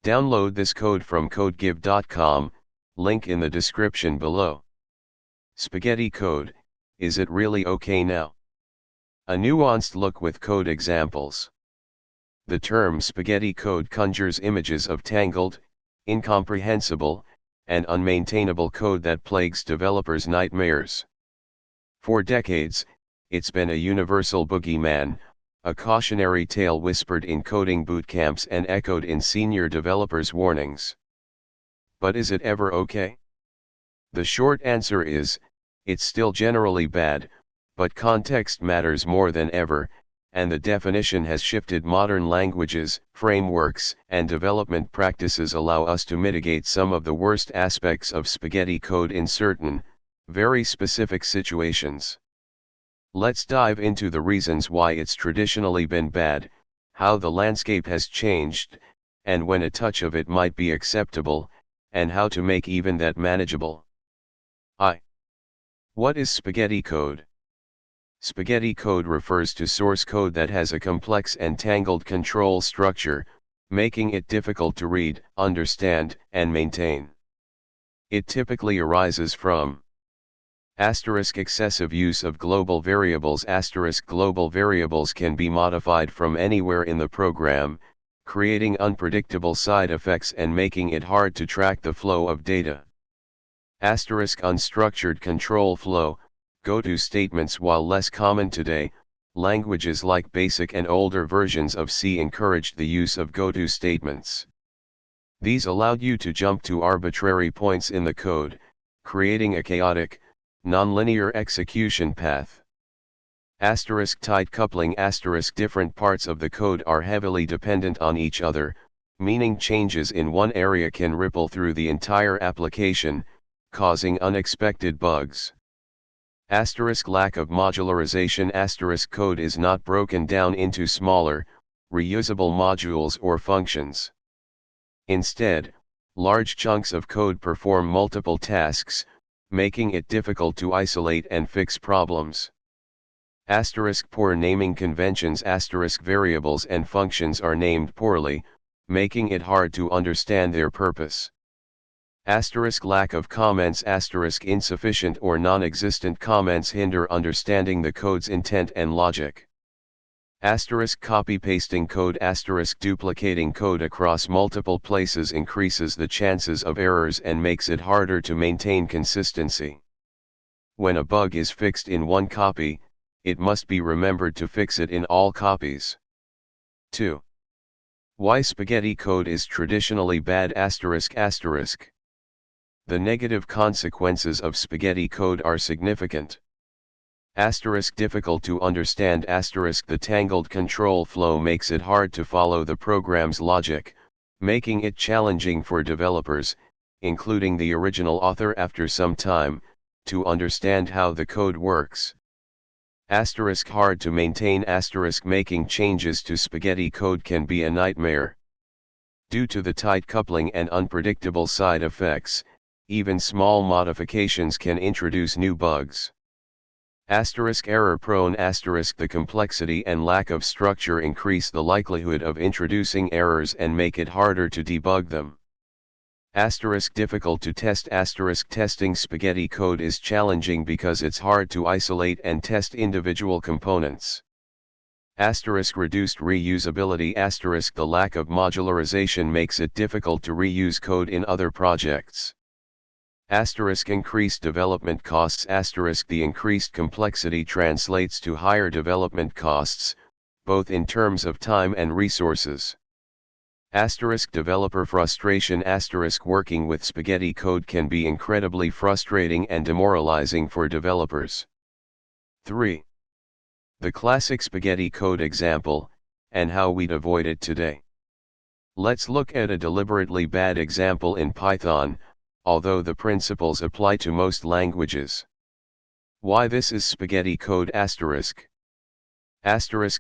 Download this code from codegive.com, link in the description below. Spaghetti code, is it really okay now? A nuanced look with code examples. The term spaghetti code conjures images of tangled, incomprehensible, and unmaintainable code that plagues developers' nightmares. For decades, it's been a universal boogeyman, a cautionary tale whispered in coding bootcamps and echoed in senior developers' warnings. But is it ever okay? The short answer is, it's still generally bad, but context matters more than ever, and the definition has shifted. Modern languages, frameworks, and development practices allow us to mitigate some of the worst aspects of spaghetti code in certain, very specific situations. Let's dive into the reasons why it's traditionally been bad, how the landscape has changed, and when a touch of it might be acceptable, and how to make even that manageable. What is spaghetti code? Spaghetti code refers to source code that has a complex and tangled control structure, making it difficult to read, understand, and maintain. It typically arises from excessive use of global variables. Global variables can be modified from anywhere in the program, creating unpredictable side effects and making it hard to track the flow of data. Unstructured control flow, go-to statements. While less common today, languages like BASIC and older versions of C encouraged the use of go-to statements. These allowed you to jump to arbitrary points in the code, creating a chaotic, nonlinear execution path. Tight coupling. Different parts of the code are heavily dependent on each other, meaning changes in one area can ripple through the entire application, causing unexpected bugs. Lack of modularization. Code is not broken down into smaller, reusable modules or functions. Instead, large chunks of code perform multiple tasks, making it difficult to isolate and fix problems. Poor naming conventions. Variables and functions are named poorly, making it hard to understand their purpose. Lack of comments. Insufficient or non-existent comments hinder understanding the code's intent and logic. Copy-pasting code. Duplicating code across multiple places increases the chances of errors and makes it harder to maintain consistency. When a bug is fixed in one copy, it must be remembered to fix it in all copies. 2. Why spaghetti code is traditionally bad. The negative consequences of spaghetti code are significant. Difficult to understand. The tangled control flow makes it hard to follow the program's logic, making it challenging for developers, including the original author after some time, to understand how the code works. Hard to maintain. Making changes to spaghetti code can be a nightmare. Due to the tight coupling and unpredictable side effects, even small modifications can introduce new bugs. Error prone. The complexity and lack of structure increase the likelihood of introducing errors and make it harder to debug them. Difficult to test. Testing spaghetti code is challenging because it's hard to isolate and test individual components. Reduced reusability. The lack of modularization makes it difficult to reuse code in other projects. Increased development costs. The increased complexity translates to higher development costs, both in terms of time and resources. Developer frustration. Working with spaghetti code can be incredibly frustrating and demoralizing for developers. 3. The classic spaghetti code example, and how we'd avoid it today. Let's look at a deliberately bad example in Python, although the principles apply to most languages. Why this is spaghetti code.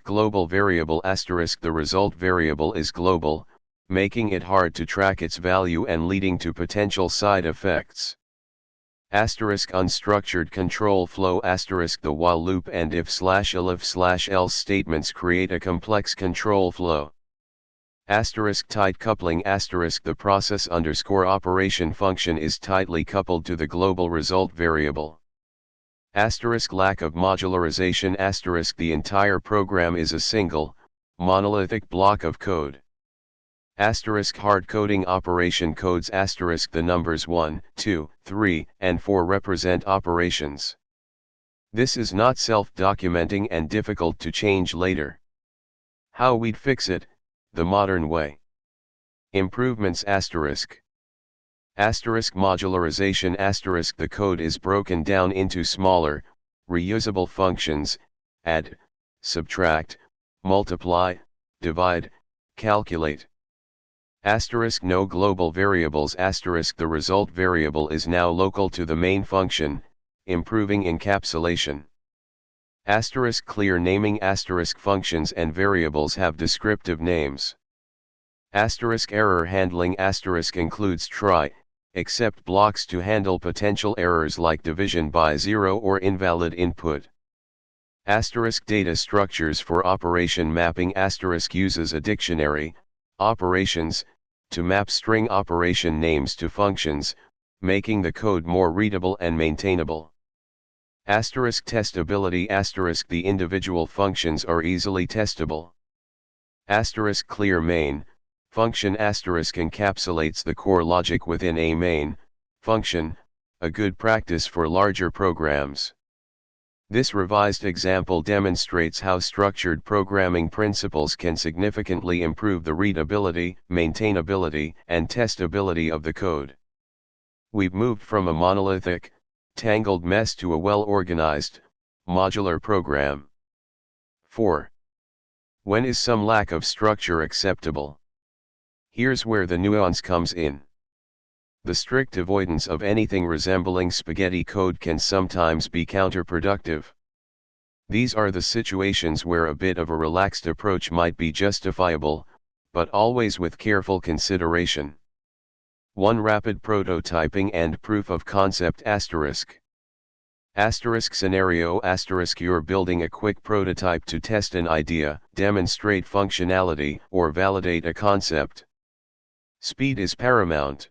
Global variable. The result variable is global, making it hard to track its value and leading to potential side effects. Unstructured control flow. The while loop and if/elif/else statements create a complex control flow. Asterisk tight coupling asterisk the process underscore operation function is tightly coupled to the global result variable. Asterisk lack of modularization asterisk the entire program is a single, monolithic block of code. Asterisk hard coding operation codes asterisk the numbers 1, 2, 3, and 4 represent operations. This is not self-documenting and difficult to change later. How we'd fix it, the modern way. Improvements asterisk. Asterisk modularization asterisk the code is broken down into smaller, reusable functions, add, subtract, multiply, divide, calculate. Asterisk no global variables asterisk the result variable is now local to the main function, improving encapsulation. Asterisk clear naming asterisk functions and variables have descriptive names. Asterisk error handling asterisk includes try, except blocks to handle potential errors like division by zero or invalid input. Asterisk data structures for operation mapping asterisk uses a dictionary, operations, to map string operation names to functions, making the code more readable and maintainable. Asterisk testability asterisk the individual functions are easily testable. Asterisk clear main function asterisk encapsulates the core logic within a main function, a good practice for larger programs. This revised example demonstrates how structured programming principles can significantly improve the readability, maintainability, and testability of the code. We've moved from a monolithic, tangled mess to a well-organized, modular program. 4. When is some lack of structure acceptable? Here's where the nuance comes in. The strict avoidance of anything resembling spaghetti code can sometimes be counterproductive. These are the situations where a bit of a relaxed approach might be justifiable, but always with careful consideration. 1. Rapid prototyping and proof of concept asterisk. Asterisk scenario asterisk you're building a quick prototype to test an idea, demonstrate functionality, or validate a concept. Speed is paramount.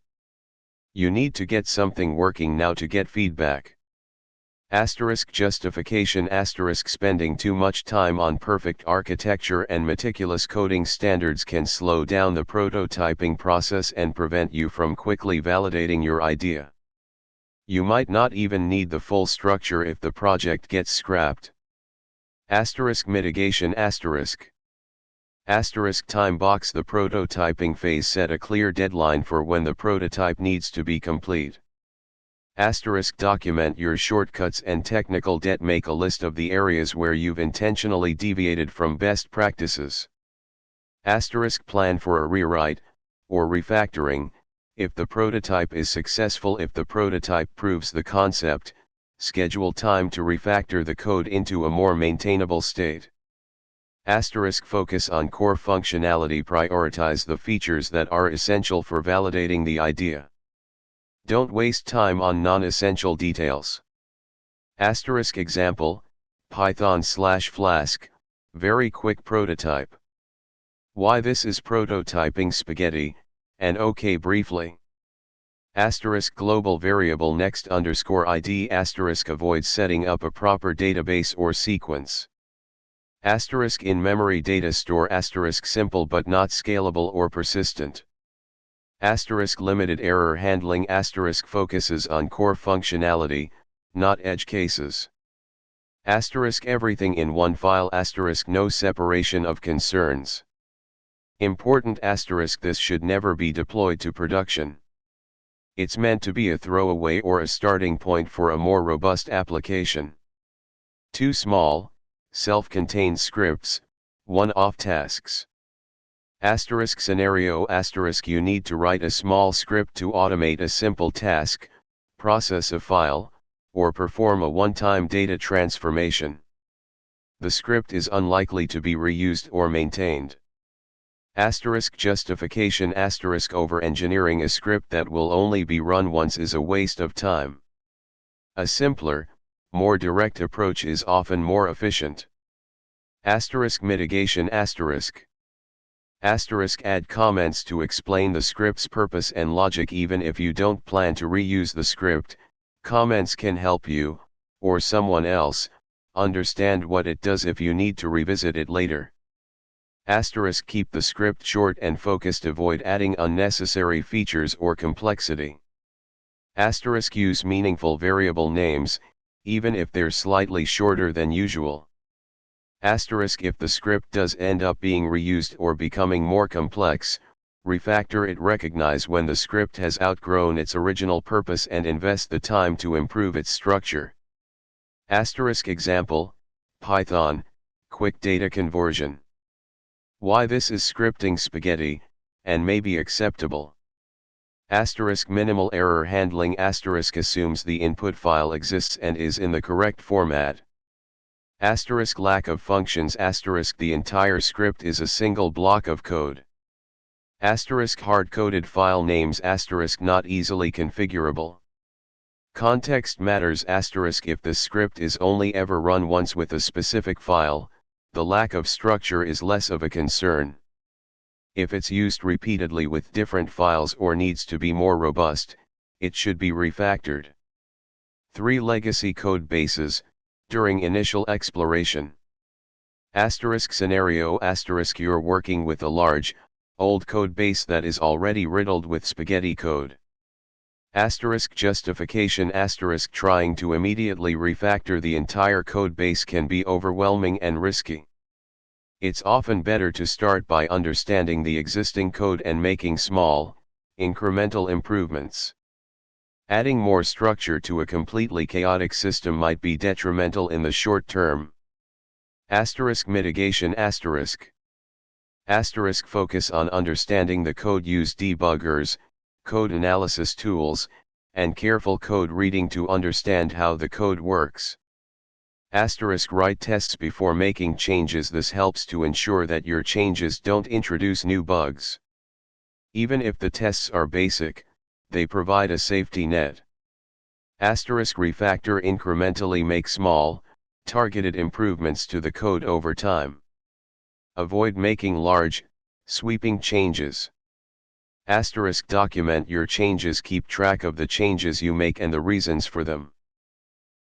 You need to get something working now to get feedback. Asterisk justification asterisk spending too much time on perfect architecture and meticulous coding standards can slow down the prototyping process and prevent you from quickly validating your idea. You might not even need the full structure if the project gets scrapped. Asterisk mitigation asterisk. Asterisk time box the prototyping phase set a clear deadline for when the prototype needs to be complete. Asterisk document your shortcuts and technical debt make a list of the areas where you've intentionally deviated from best practices. Asterisk plan for a rewrite, or refactoring, if the prototype is successful if the prototype proves the concept, schedule time to refactor the code into a more maintainable state. Asterisk focus on core functionality prioritize the features that are essential for validating the idea. Don't waste time on non-essential details. Asterisk example, Python/Flask, very quick prototype. Why this is prototyping spaghetti, and OK briefly. Asterisk global variable next underscore ID asterisk avoid setting up a proper database or sequence. Asterisk in-memory data store asterisk simple but not scalable or persistent. Asterisk limited error handling asterisk focuses on core functionality, not edge cases. Asterisk everything in one file asterisk no separation of concerns. Important asterisk this should never be deployed to production. It's meant to be a throwaway or a starting point for a more robust application. Too small, self-contained scripts, one-off tasks. Asterisk scenario asterisk you need to write a small script to automate a simple task, process a file, or perform a one-time data transformation. The script is unlikely to be reused or maintained. Asterisk justification asterisk over-engineering a script that will only be run once is a waste of time. A simpler, more direct approach is often more efficient. Asterisk mitigation asterisk. Asterisk add comments to explain the script's purpose and logic. Even if you don't plan to reuse the script, comments can help you, or someone else, understand what it does if you need to revisit it later. Asterisk keep the script short and focused. Avoid adding unnecessary features or complexity. Asterisk use meaningful variable names, even if they're slightly shorter than usual. Asterisk if the script does end up being reused or becoming more complex, refactor it. Recognize when the script has outgrown its original purpose and invest the time to improve its structure. Asterisk example, Python, quick data conversion. Why this is scripting spaghetti, and may be acceptable. Asterisk minimal error handling. Asterisk assumes the input file exists and is in the correct format. Asterisk lack of functions. Asterisk the entire script is a single block of code. Asterisk hard-coded file names. Asterisk not easily configurable. Context matters. Asterisk if the script is only ever run once with a specific file, the lack of structure is less of a concern. If it's used repeatedly with different files or needs to be more robust, it should be refactored. 3 legacy code bases, during initial exploration. Asterisk scenario. Asterisk you're working with a large, old code base that is already riddled with spaghetti code. Asterisk justification. Asterisk trying to immediately refactor the entire code base can be overwhelming and risky. It's often better to start by understanding the existing code and making small, incremental improvements. Adding more structure to a completely chaotic system might be detrimental in the short term. Asterisk mitigation. Asterisk focus on understanding the code. Use debuggers, code analysis tools, and careful code reading to understand how the code works. Asterisk write tests before making changes. This helps to ensure that your changes don't introduce new bugs. Even if the tests are basic, they provide a safety net. Asterisk refactor incrementally. Make small, targeted improvements to the code over time. Avoid making large, sweeping changes. Asterisk document your changes. Keep track of the changes you make and the reasons for them.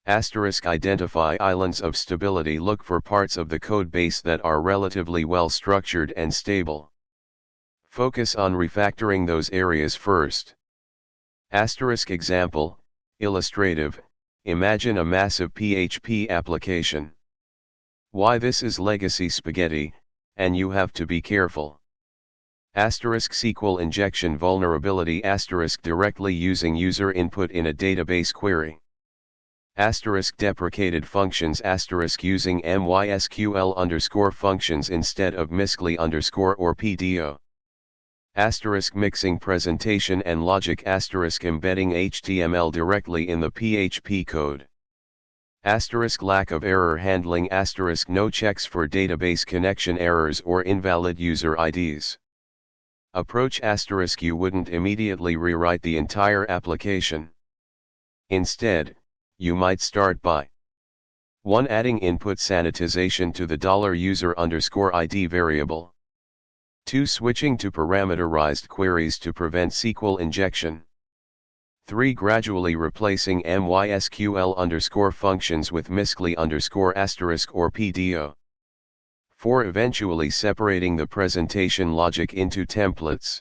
Asterisk identify islands of stability. Look for parts of the code base that are relatively well structured and stable. Focus on refactoring those areas first. Asterisk example, illustrative, imagine a massive PHP application. Why this is legacy spaghetti, and you have to be careful. Asterisk SQL injection vulnerability. Asterisk directly using user input in a database query. Asterisk deprecated functions. Asterisk using MySQL functions instead of miscli or PDO. Asterisk mixing presentation and logic. Asterisk embedding HTML directly in the PHP code. Asterisk lack of error handling. Asterisk no checks for database connection errors or invalid user IDs. Approach. Asterisk you wouldn't immediately rewrite the entire application. Instead, you might start by 1. Adding input sanitization to the $user_ID variable. 2. Switching to parameterized queries to prevent SQL injection. 3. Gradually replacing MySQL functions with miscli or PDO. 4. Eventually separating the presentation logic into templates.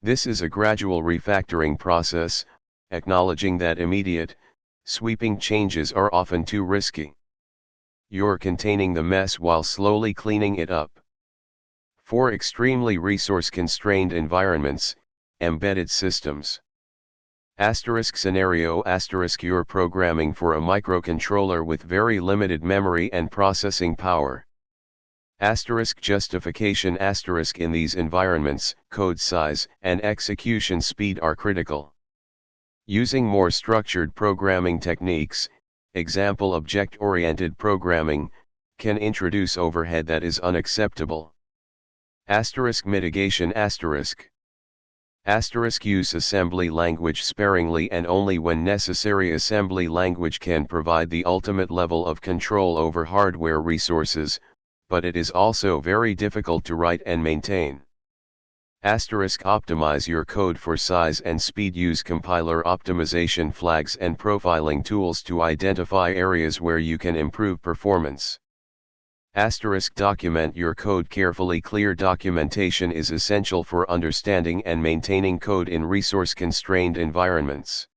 This is a gradual refactoring process, acknowledging that immediate, sweeping changes are often too risky. You're containing the mess while slowly cleaning it up. For extremely resource-constrained environments, embedded systems. Asterisk scenario. Asterisk you're programming for a microcontroller with very limited memory and processing power. Asterisk justification. Asterisk in these environments, code size and execution speed are critical. Using more structured programming techniques, example object-oriented programming, can introduce overhead that is unacceptable. Asterisk mitigation. Asterisk use assembly language sparingly and only when necessary. Assembly language can provide the ultimate level of control over hardware resources, but it is also very difficult to write and maintain. Optimize your code for size and speed. Use compiler optimization flags and profiling tools to identify areas where you can improve performance. Document your code carefully. Clear documentation is essential for understanding and maintaining code in resource-constrained environments.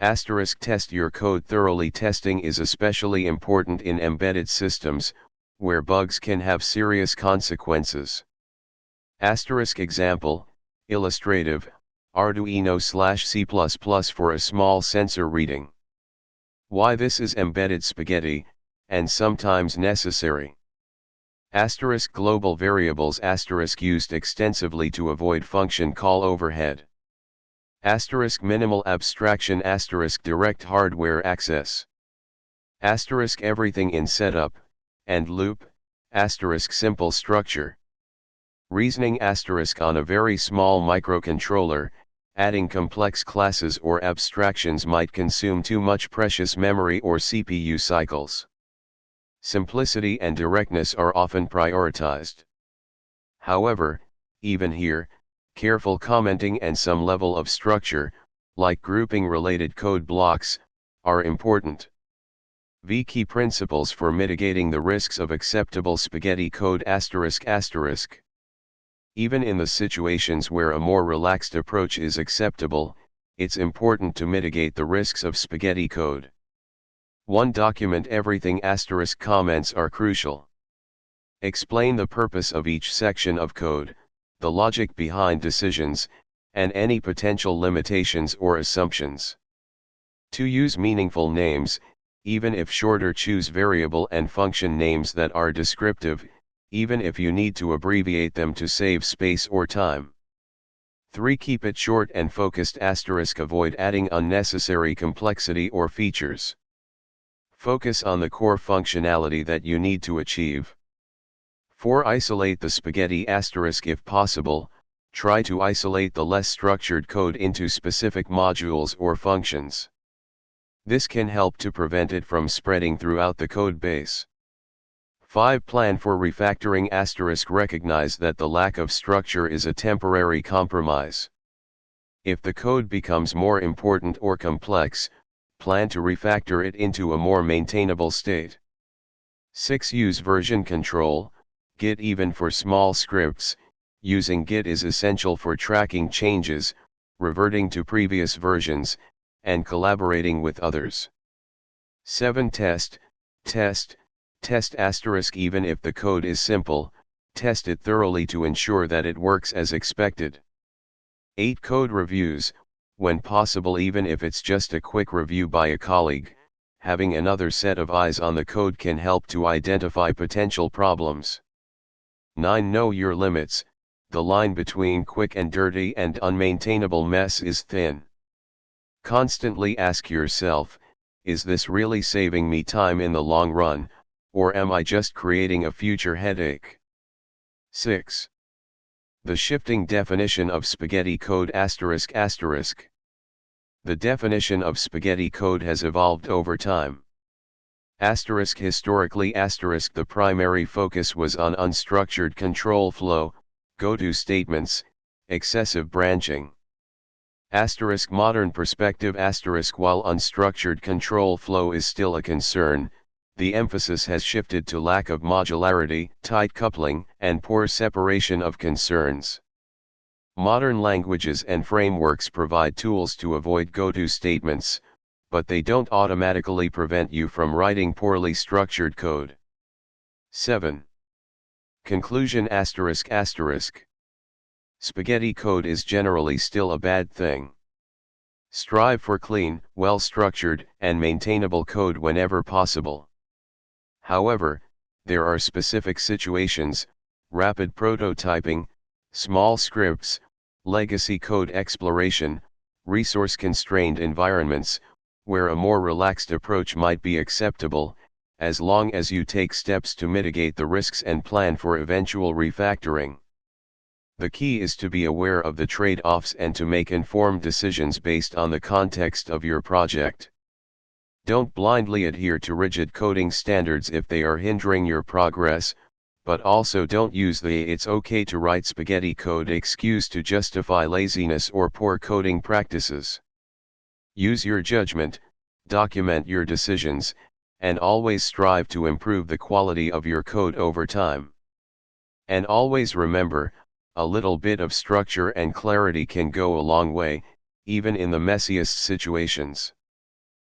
Test your code thoroughly. Testing is especially important in embedded systems, where bugs can have serious consequences. Example, illustrative, Arduino/C++ for a small sensor reading. Why this is embedded spaghetti, and sometimes necessary. Global variables used extensively to avoid function call overhead. Minimal abstraction. Direct hardware access. Everything in setup, and loop, simple structure. Reasoning on a very small microcontroller, adding complex classes or abstractions might consume too much precious memory or CPU cycles. Simplicity and directness are often prioritized. However, even here, careful commenting and some level of structure, like grouping related code blocks, are important. Key principles for mitigating the risks of acceptable spaghetti code. Even in the situations where a more relaxed approach is acceptable, it's important to mitigate the risks of spaghetti code. 1. Document everything. Comments are crucial. Explain the purpose of each section of code, the logic behind decisions, and any potential limitations or assumptions. 2. Use meaningful names, even if shorter. Choose variable and function names that are descriptive, even if you need to abbreviate them to save space or time. 3. Keep it short and focused. Avoid adding unnecessary complexity or features. Focus on the core functionality that you need to achieve. 4. Isolate the spaghetti. If possible, try to isolate the less structured code into specific modules or functions. This can help to prevent it from spreading throughout the code base. 5. Plan for refactoring. Recognize that the lack of structure is a temporary compromise. If the code becomes more important or complex, plan to refactor it into a more maintainable state. 6. Use version control, Git. Even for small scripts, using Git is essential for tracking changes, reverting to previous versions, and collaborating with others. 7. Test. Even if the code is simple, test it thoroughly to ensure that it works as expected. 8. Code reviews, when possible. Even if it's just a quick review by a colleague, having another set of eyes on the code can help to identify potential problems. 9. Know your limits. The line between quick and dirty and unmaintainable mess is thin. Constantly ask yourself, is this really saving me time in the long run, or am I just creating a future headache? 6. The shifting definition of spaghetti code. The definition of spaghetti code has evolved over time. Historically, the primary focus was on unstructured control flow, go-to statements, excessive branching. Modern perspective. While unstructured control flow is still a concern, the emphasis has shifted to lack of modularity, tight coupling, and poor separation of concerns. Modern languages and frameworks provide tools to avoid go-to statements, but they don't automatically prevent you from writing poorly structured code. 7. Conclusion. Spaghetti code is generally still a bad thing. Strive for clean, well-structured, and maintainable code whenever possible. However, there are specific situations, rapid prototyping, small scripts, legacy code exploration, resource-constrained environments, where a more relaxed approach might be acceptable, as long as you take steps to mitigate the risks and plan for eventual refactoring. The key is to be aware of the trade-offs and to make informed decisions based on the context of your project. Don't blindly adhere to rigid coding standards if they are hindering your progress, but also don't use the "it's okay to write spaghetti code" excuse to justify laziness or poor coding practices. Use your judgment, document your decisions, and always strive to improve the quality of your code over time. And always remember, a little bit of structure and clarity can go a long way, even in the messiest situations.